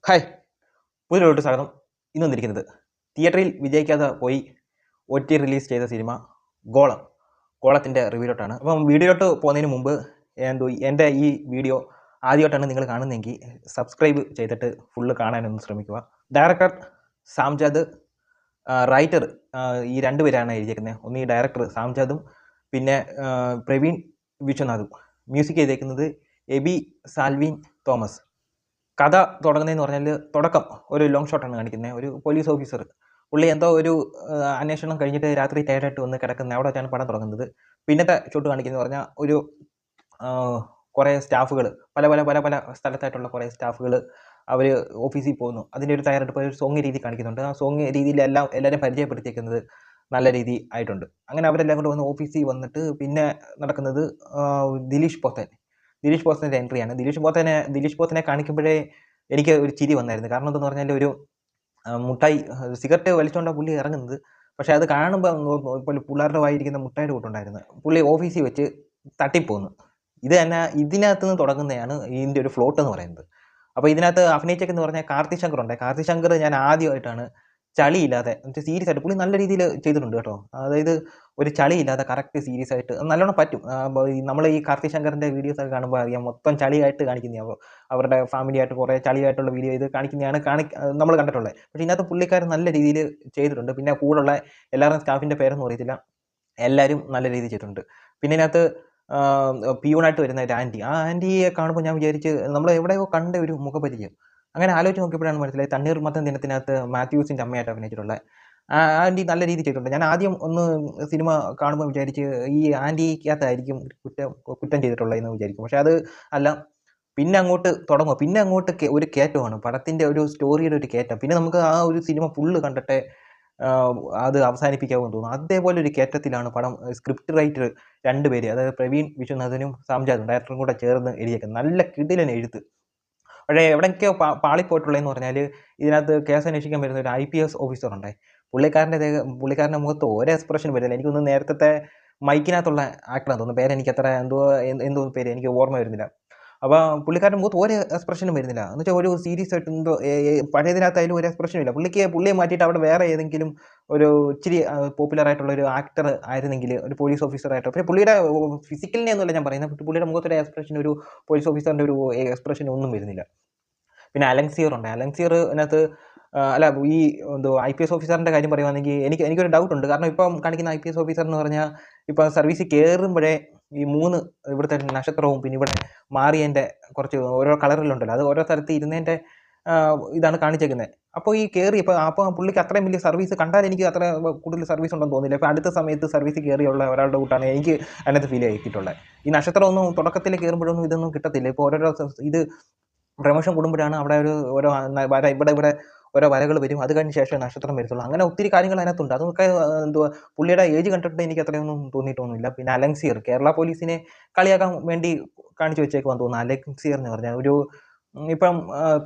Hi, പുതിയൊരു സ്വാഗതം. ഇന്ന് വന്നിരിക്കുന്നത് തിയേറ്ററിൽ വിജയിക്കാതെ പോയി OTT റിലീസ് ചെയ്ത സിനിമ ഗോളത്തിൻ്റെ റിവ്യൂലോട്ടാണ്. അപ്പം വീഡിയോയിലോട്ട് പോകുന്നതിന് മുമ്പ് എൻ്റെ ഈ വീഡിയോ ആദ്യമായിട്ടാണ് നിങ്ങൾ കാണുന്നതെങ്കിൽ സബ്സ്ക്രൈബ് ചെയ്തിട്ട് ഫുള്ള് കാണാനൊന്ന് ശ്രമിക്കുക. ഡയറക്ടർ സാംജാദ്, റൈറ്റർ ഈ രണ്ടുപേരാണ് എഴുതിയിരിക്കുന്നത്. ഒന്ന് ഈ ഡയറക്ടർ സാംജാദും പിന്നെ പ്രവീൺ വിശ്വനാഥും. മ്യൂസിക് ചെയ്തേക്കുന്നത് എബി സാൽവിൻ തോമസ്. കഥ തുടങ്ങുന്നതെന്ന് പറഞ്ഞാൽ തുടക്കം ഒരു ലോങ് ഷോട്ടാണ് കാണിക്കുന്നത്. ഒരു പോലീസ് ഓഫീസർ, പുള്ളി എന്തോ ഒരു അന്വേഷണം കഴിഞ്ഞിട്ട് രാത്രി ടയർഡായിട്ട് വന്ന് കിടക്കുന്നത്, അവിടെ വെച്ചാണ് പടം തുടങ്ങുന്നത്. പിന്നത്തെ ഷോട്ട് കാണിക്കുന്നത് പറഞ്ഞാൽ ഒരു കുറേ സ്റ്റാഫുകൾ, പല പല പല പല സ്ഥലത്തായിട്ടുള്ള കുറേ സ്റ്റാഫുകൾ അവർ ഓഫീസിൽ പോകുന്നു. അതിൻ്റെ ഒരു തയ്യാറെടുപ്പ് ഒരു സോങ് രീതി കാണിക്കുന്നുണ്ട്. ആ സോങ് രീതിയിലെല്ലാം എല്ലാവരും പരിചയപ്പെടുത്തിയിരിക്കുന്നത് നല്ല രീതി ആയിട്ടുണ്ട്. അങ്ങനെ അവരെല്ലാം കൂടെ വന്ന് ഓഫീസിൽ വന്നിട്ട് പിന്നെ നടക്കുന്നത് ദിലീഷ് പോത്തൻ്റെ എൻട്രിയാണ്. ദിലീഷ് പോത്തനെ കാണിക്കുമ്പോഴേ എനിക്ക് ഒരു ചിരി വന്നായിരുന്നു. കാരണം എന്തെന്ന് പറഞ്ഞാൽ ഒരു മുട്ടായി സിഗരറ്റ് വലിച്ചുകൊണ്ടാണ് പുള്ളി ഇറങ്ങുന്നത്. പക്ഷേ അത് കാണുമ്പോൾ പിള്ളേരുടെ വായിരിക്കുന്ന മുട്ടായിയുടെ കൂട്ടുണ്ടായിരുന്നു. പുള്ളി ഓഫീസിൽ വെച്ച് തട്ടിപ്പോകുന്നു. ഇതിനകത്ത് നിന്ന് തുടങ്ങുന്നതാണ് ഇതിൻ്റെ ഒരു ഫ്ലോട്ട് എന്ന് പറയുന്നത്. അപ്പോൾ ഇതിനകത്ത് അഭിനയിച്ചേക്കെന്ന് പറഞ്ഞാൽ കാർത്തി ശങ്കർ ഞാൻ ആദ്യമായിട്ടാണ് ചളിയില്ലാതെ സീരിയസ് ആയിട്ട്, പുള്ളി നല്ല രീതിയിൽ ചെയ്തിട്ടുണ്ട് കേട്ടോ. അതായത് ഒരു ചളിയില്ലാതെ കറക്റ്റ് സീരിയസ് ആയിട്ട് നല്ലോണം പറ്റും. നമ്മൾ ഈ കാർത്തി ശങ്കറിൻ്റെ വീഡിയോസൊക്കെ കാണുമ്പോൾ അറിയാം, മൊത്തം ചളിയായിട്ട് കാണിക്കുന്നതാണ്. അവരുടെ ഫാമിലിയായിട്ട് കുറേ ചളിയായിട്ടുള്ള വീഡിയോ ഇത് കാണിക്കുന്നതാണ് നമ്മൾ കണ്ടിട്ടുള്ളത്. പക്ഷേ ഇതിനകത്ത് പുള്ളിക്കാരൻ നല്ല രീതിയിൽ ചെയ്തിട്ടുണ്ട്. പിന്നെ കൂടെയുള്ള എല്ലാവരും സ്റ്റാഫിൻ്റെ പേരൊന്നും അറിയത്തില്ല, എല്ലാവരും നല്ല രീതിയിൽ ചെയ്തിട്ടുണ്ട്. പിന്നെ ഇതിനകത്ത് പിയൂണായിട്ട് വരുന്ന ഒരു ആൻറ്റി, ആ ആൻറ്റിയെ കാണുമ്പോൾ ഞാൻ വിചാരിച്ച് നമ്മൾ എവിടെയോ കണ്ട ഒരു മുഖപരിചയം. അങ്ങനെ ആലോചിച്ച് നോക്കിയപ്പോഴാണ് മനസ്സിലായി തണ്ണീർമത്തൻ ദിനത്തിനകത്ത് മാത്യൂസിൻ്റെ അമ്മയായിട്ട് അഭിനയിച്ചിട്ടുള്ള ആ ആൻറ്റി നല്ല രീതിയിൽ ചെയ്തിട്ടുണ്ട്. ഞാൻ ആദ്യം ഒന്ന് സിനിമ കാണുമ്പോൾ വിചാരിച്ച് ഈ ആൻറ്റിക്കകത്തായിരിക്കും കുറ്റം ചെയ്തിട്ടുള്ളതെന്ന് വിചാരിക്കും. പക്ഷേ അത് അല്ല. പിന്നെ അങ്ങോട്ട് തുടങ്ങും. പിന്നെ അങ്ങോട്ട് ഒരു കയറ്റമാണ്, പടത്തിൻ്റെ ഒരു സ്റ്റോറിയുടെ ഒരു കയറ്റം. പിന്നെ നമുക്ക് ആ ഒരു സിനിമ ഫുള്ള് കണ്ടിട്ടേ അത് അവസാനിപ്പിക്കാമെന്ന് തോന്നുന്നു. അതേപോലെ ഒരു കയറ്റത്തിലാണ് പടം. സ്ക്രിപ്റ്റ് റൈറ്റർ രണ്ടുപേര്, അതായത് പ്രവീൺ വിശ്വനാഥനും സാംജാദും ഡയറക്ടറും കൂടെ ചേർന്ന് എഴുതിയേക്കുന്നത്. നല്ല കിടിലൻ എഴുത്ത്. പക്ഷേ എവിടെയൊക്കെയോ പാളിപ്പോയിട്ടുള്ളതെന്ന് പറഞ്ഞാൽ ഇതിനകത്ത് കേസ് അന്വേഷിക്കാൻ വരുന്ന ഒരു IPS ഓഫീസറുണ്ട്. പുള്ളിക്കാരൻ്റെ മുഖത്ത് ഒരു എക്സ്പ്രഷൻ വരുന്നില്ല. എനിക്കൊന്ന് നേരത്തെ മൈക്കിനകത്തുള്ള ആക്ടറാണെന്ന് തോന്നുന്നു, പേരെനിക്ക് അത്ര എന്തോ പേര് എനിക്ക് ഓർമ്മ വരുന്നില്ല. അപ്പോൾ പുള്ളിക്കാരൻ്റെ മുഖത്ത് ഒരു എക്സ്പ്രഷനും വരുന്നില്ല. എന്ന് വെച്ചാൽ ഒരു സീരിയസ് ആയിട്ട് എന്തോ പഴയതിനകത്തായാലും ഒരു എക്സ്പ്രഷനും ഇല്ല. പുള്ളിയെ മാറ്റിയിട്ട് അവിടെ വേറെ ഏതെങ്കിലും ഒരു ഇച്ചിരി പോപ്പുലർ ആയിട്ടുള്ള ഒരു ആക്ടർ ആയിരുന്നെങ്കിൽ, ഒരു പോലീസ് ഓഫീസറായിട്ട്. പക്ഷേ പുള്ളിയുടെ ഫിസിക്കലിനെ ഒന്നുമല്ല ഞാൻ പറയുന്നത്, പുള്ളിയുടെ മുഖത്തൊരു എക്സ്പ്രഷൻ, ഒരു പോലീസ് ഓഫീസറിൻ്റെ ഒരു എക്സ്പ്രഷൻ ഒന്നും വരുന്നില്ല. പിന്നെ അതിനകത്ത് അല്ല, ഈ IPS ഓഫീസറിൻ്റെ കാര്യം പറയുവാണെങ്കിൽ എനിക്കൊരു ഡൗട്ടുണ്ട്. കാരണം ഇപ്പം കാണിക്കുന്ന IPS ഓഫീസർ എന്ന് പറഞ്ഞാൽ ഇപ്പം സർവീസിൽ കയറുമ്പോഴേ ഈ 3 ഇവിടുത്തെ നക്ഷത്രവും പിന്നെ ഇവിടെ മാറിയതിൻ്റെ കുറച്ച് ഓരോ കളറിലുണ്ടല്ലോ, അത് ഓരോ സ്ഥലത്ത് ഇരുന്നതിൻ്റെ ഇതാണ് കാണിച്ചേക്കുന്നത്. അപ്പോൾ ഈ അപ്പോൾ പുള്ളിക്ക് അത്രയും വലിയ സർവീസ് കണ്ടാൽ എനിക്ക് അത്ര കൂടുതൽ സർവീസ് ഉണ്ടെന്ന് തോന്നില്ല. ഇപ്പോൾ അടുത്ത സമയത്ത് സർവീസിൽ കയറിയുള്ള ഒരാളുടെ കൂട്ടാണ് എനിക്ക് അതിനകത്ത് ഫീൽ ആക്കിയിട്ടുള്ളത്. ഈ നക്ഷത്രമൊന്നും തുടക്കത്തിൽ കയറുമ്പോഴൊന്നും ഇതൊന്നും കിട്ടത്തില്ല. ഇപ്പോൾ ഓരോരോ ഇത് പ്രമോഷൻ കൂടുമ്പോഴാണ് അവിടെ ഓരോ വര ഇവിടെ ഓരോ വരകൾ വരും. അത് കഴിഞ്ഞ ശേഷം നക്ഷത്രം വരത്തുള്ളൂ. അങ്ങനെ ഒത്തിരി കാര്യങ്ങൾ അതിനകത്തുണ്ട്. അതൊക്കെ പുള്ളിയുടെ ഏജ് കണ്ടിട്ട് എനിക്ക് അത്രയൊന്നും തോന്നിയിട്ടൊന്നുമില്ല. പിന്നെ അലൻസിയർ, കേരള പോലീസിനെ കളിയാക്കാൻ വേണ്ടി കാണിച്ചു വെച്ചേക്കുവാന്ന് തോന്നുന്നു. അലൻസിയർ എന്ന് പറഞ്ഞാൽ ഒരു ഇപ്പം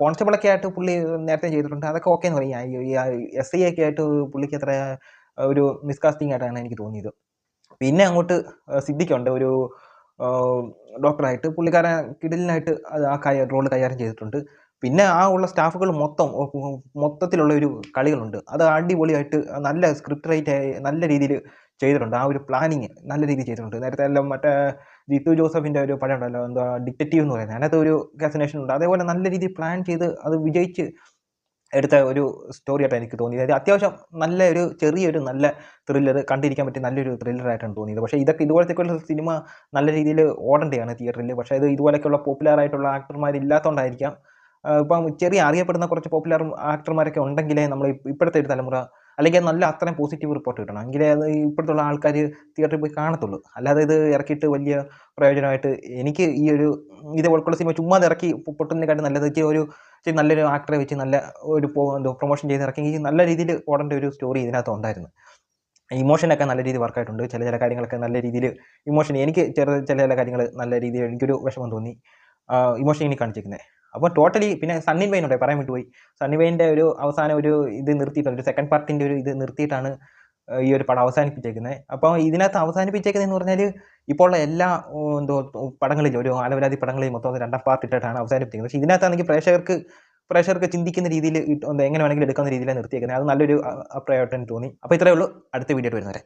കോൺസ്റ്റബിളൊക്കെ ആയിട്ട് പുള്ളി നേരത്തെ ചെയ്തിട്ടുണ്ട്. അതൊക്കെ ഓക്കെ എന്ന് പറയാം. SI ഒക്കെ ആയിട്ട് പുള്ളിക്ക് അത്ര ഒരു മിസ്കാസ്റ്റിംഗ് ആയിട്ടാണ് എനിക്ക് തോന്നിയത്. പിന്നെ അങ്ങോട്ട് സിദ്ദിഖുണ്ട്, ഒരു ഡോക്ടറായിട്ട്. പുള്ളിക്കാരൻ കിടിലനായിട്ട് ആ റോള് കൈകാര്യം ചെയ്തിട്ടുണ്ട്. പിന്നെ ആ ഉള്ള സ്റ്റാഫുകൾ മൊത്തത്തിലുള്ള ഒരു കളികളുണ്ട്. അത് അടിപൊളിയായിട്ട് നല്ല സ്ക്രിപ്റ്റ് റൈറ്റ് നല്ല രീതിയിൽ ചെയ്തിട്ടുണ്ട്. ആ ഒരു പ്ലാനിങ് നല്ല രീതിയിൽ ചെയ്തിട്ടുണ്ട്. നേരത്തെ എല്ലാം മറ്റേ ജിത്തു ജോസഫിൻ്റെ ഒരു പടം ഉണ്ടല്ലോ, ഡിറ്റക്റ്റീവ് എന്ന് പറയുന്നത്, അതിനകത്ത് ഒരു കാസിനേഷൻ ഉണ്ട്. അതേപോലെ നല്ല രീതിയിൽ പ്ലാൻ ചെയ്ത് അത് വിജയിച്ച് എടുത്ത ഒരു സ്റ്റോറി ആയിട്ടാണ് എനിക്ക് തോന്നിയത്. അത്യാവശ്യം നല്ല ഒരു ചെറിയൊരു നല്ല ത്രില്ലർ, കണ്ടിരിക്കാൻ പറ്റിയ നല്ലൊരു ത്രില്ലറായിട്ടാണ് തോന്നിയത്. പക്ഷേ ഇതുപോലത്തേക്കുള്ള സിനിമ നല്ല രീതിയിൽ ഓടേണ്ടതാണ് തിയേറ്ററിൽ. പക്ഷേ ഇത് ഇതുപോലെയൊക്കെയുള്ള പോപ്പുലർ ആയിട്ടുള്ള ആക്ടർമാരില്ലാത്തതുകൊണ്ടായിരിക്കാം. ഇപ്പം ചെറിയ അറിയപ്പെടുന്ന കുറച്ച് പോപ്പുലർ ആക്ടർമാരൊക്കെ ഉണ്ടെങ്കിലേ നമ്മൾ ഇപ്പോഴത്തെ ഒരു തലമുറ, അല്ലെങ്കിൽ നല്ല അത്രയും പോസിറ്റീവ് റിപ്പോർട്ട് കിട്ടണം, എങ്കിലേ അത് ഇപ്പോഴത്തുള്ള ആൾക്കാർ തിയേറ്ററിൽ പോയി കാണത്തുള്ളൂ. അല്ലാതെ ഇത് ഇറക്കിയിട്ട് വലിയ പ്രയോജനമായിട്ട് എനിക്ക് ഈ ഒരു ഇതേപോലുള്ള സിനിമ ചുമ്മാ ഇറക്കി പൊട്ടുന്നതിനെക്കാട്ടും നല്ലത് ഒരു നല്ലൊരു ആക്ടറെ വെച്ച് നല്ല ഒരു പ്രൊമോഷൻ ചെയ്ത് ഇറക്കി നല്ല രീതിയിൽ ഓടേണ്ട ഒരു സ്റ്റോറി ഇതിനകത്ത് ഉണ്ടായിരുന്നു. ഇമോഷനൊക്കെ നല്ല രീതിയിൽ വർക്കായിട്ടുണ്ട്. ചില കാര്യങ്ങളൊക്കെ നല്ല രീതിയിൽ എനിക്ക് ചില കാര്യങ്ങൾ നല്ല രീതിയിൽ എനിക്കൊരു വിഷമം തോന്നി. ഇമോഷൻ ഇനി കാണിച്ചിരിക്കുന്നത്. അപ്പോൾ ടോട്ടലി പിന്നെ സണ്ണിൻ വെയിൻ ഉണ്ട്, പറയാൻ വിട്ടുപോയി. സണ്ണി വെയിൻ്റെ ഒരു അവസാനം ഒരു ഇത് നിർത്തിയിട്ടുണ്ട്, ഒരു സെക്കൻഡ് പാർട്ടിൻ്റെ ഒരു ഇത് നിർത്തിയിട്ടാണ് ഈ ഒരു പടം അവസാനിപ്പിച്ചേക്കുന്നത്. അപ്പോൾ ഇതിനകത്ത് അവസാനിപ്പിച്ചേക്കുന്നതെന്ന് പറഞ്ഞാൽ ഇപ്പോൾ ഉള്ള എല്ലാ പടങ്ങളിലും, ഒരു ആലവരാതി പടങ്ങളിലും മൊത്തം 2ാം പാർട്ട് ഇട്ടിട്ടാണ് അവസാനിപ്പിക്കുന്നത്. പക്ഷേ ഇതിനകത്താണെങ്കിൽ പ്രേക്ഷകർക്ക് പ്രേക്ഷകർക്ക് ചിന്തിക്കുന്ന രീതിയിൽ എങ്ങനെ വേണമെങ്കിലും എടുക്കാവുന്ന രീതിയിലാണ് നിർത്തിയേക്കുന്നത്. അത് നല്ലൊരു അഭിപ്രായമായിട്ട് എനിക്ക് തോന്നി. അപ്പോൾ ഇത്രയേ ഉള്ളൂ. അടുത്ത വീഡിയോ ആയിട്ട് വരുന്നവരെ.